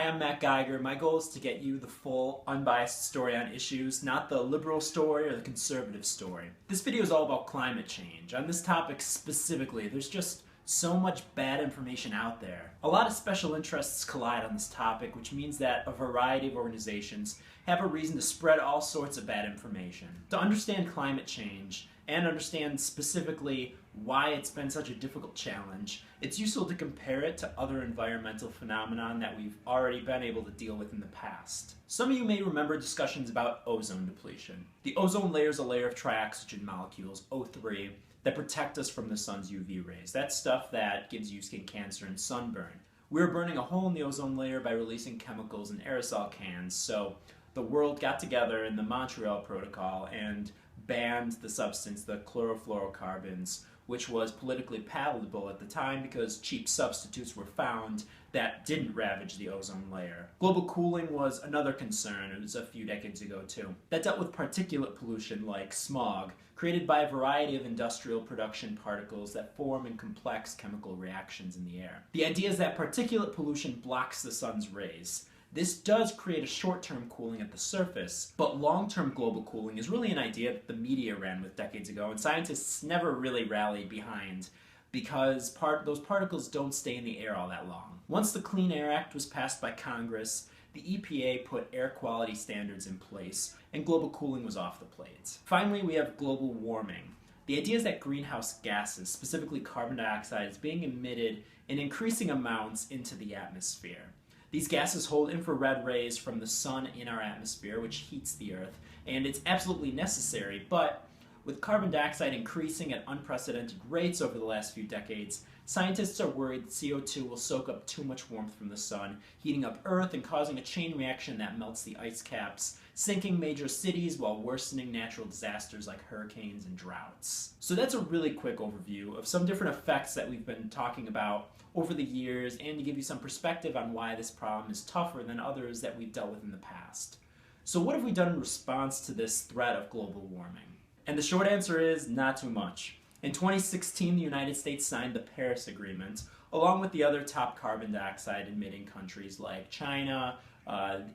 Hi, I'm Matt Geiger. My goal is to get you the full, unbiased story on issues, not the liberal story or the conservative story. This video is all about climate change. On this topic specifically, there's just so much bad information out there. A lot of special interests collide on this topic, which means that a variety of organizations have a reason to spread all sorts of bad information. To understand climate change, and understand specifically why it's been such a difficult challenge, it's useful to compare it to other environmental phenomenon that we've already been able to deal with in the past. Some of you may remember discussions about ozone depletion. The ozone layer is a layer of trioxygen molecules, O3, that protect us from the sun's UV rays. That's stuff that gives you skin cancer and sunburn. We were burning a hole in the ozone layer by releasing chemicals in aerosol cans, so the world got together in the Montreal Protocol and banned the substance, the chlorofluorocarbons, which was politically palatable at the time because cheap substitutes were found that didn't ravage the ozone layer. Global cooling was another concern. It was a few decades ago too. That dealt with particulate pollution like smog, created by a variety of industrial production particles that form in complex chemical reactions in the air. The idea is that particulate pollution blocks the sun's rays. This does create a short-term cooling at the surface, but long-term global cooling is really an idea that the media ran with decades ago, and scientists never really rallied behind because those particles don't stay in the air all that long. Once the Clean Air Act was passed by Congress, the EPA put air quality standards in place, and global cooling was off the plate. Finally, we have global warming. The idea is that greenhouse gases, specifically carbon dioxide, is being emitted in increasing amounts into the atmosphere. These gases hold infrared rays from the sun in our atmosphere, which heats the Earth, and it's absolutely necessary, but with carbon dioxide increasing at unprecedented rates over the last few decades, scientists are worried that CO2 will soak up too much warmth from the sun, heating up Earth and causing a chain reaction that melts the ice caps, sinking major cities while worsening natural disasters like hurricanes and droughts. So that's a really quick overview of some different effects that we've been talking about over the years, and to give you some perspective on why this problem is tougher than others that we've dealt with in the past. So what have we done in response to this threat of global warming? And the short answer is not too much. In 2016, the United States signed the Paris Agreement, along with the other top carbon dioxide emitting countries like China,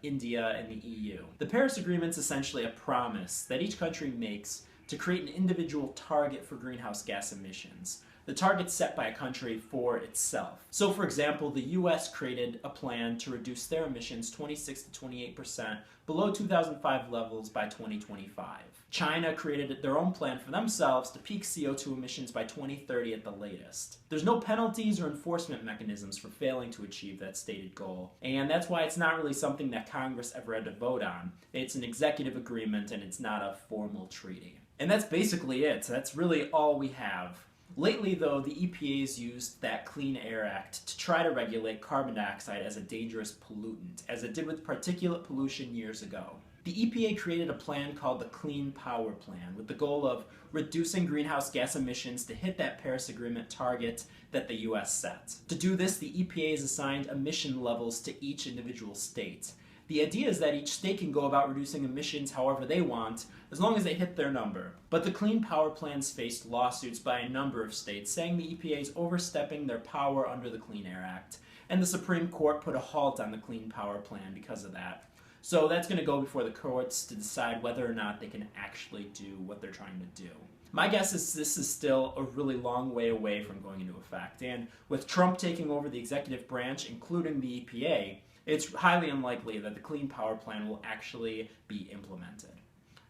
India, and the EU. The Paris Agreement is essentially a promise that each country makes to create an individual target for greenhouse gas emissions. The target's set by a country for itself. So for example, the US created a plan to reduce their emissions 26 to 28% below 2005 levels by 2025. China created their own plan for themselves to peak CO2 emissions by 2030 at the latest. There's no penalties or enforcement mechanisms for failing to achieve that stated goal, and that's why it's not really something that Congress ever had to vote on. It's an executive agreement and it's not a formal treaty. And that's basically it. That's really all we have. Lately, though, the EPA has used that Clean Air Act to try to regulate carbon dioxide as a dangerous pollutant, as it did with particulate pollution years ago. The EPA created a plan called the Clean Power Plan, with the goal of reducing greenhouse gas emissions to hit that Paris Agreement target that the US set. To do this, the EPA has assigned emission levels to each individual state. The idea is that each state can go about reducing emissions however they want, as long as they hit their number. But the Clean Power Plan's faced lawsuits by a number of states saying the EPA is overstepping their power under the Clean Air Act, and the Supreme Court put a halt on the Clean Power Plan because of that. So that's going to go before the courts to decide whether or not they can actually do what they're trying to do. My guess is this is still a really long way away from going into effect, and with Trump taking over the executive branch, including the EPA, it's highly unlikely that the Clean Power Plan will actually be implemented.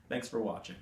Thanks for watching.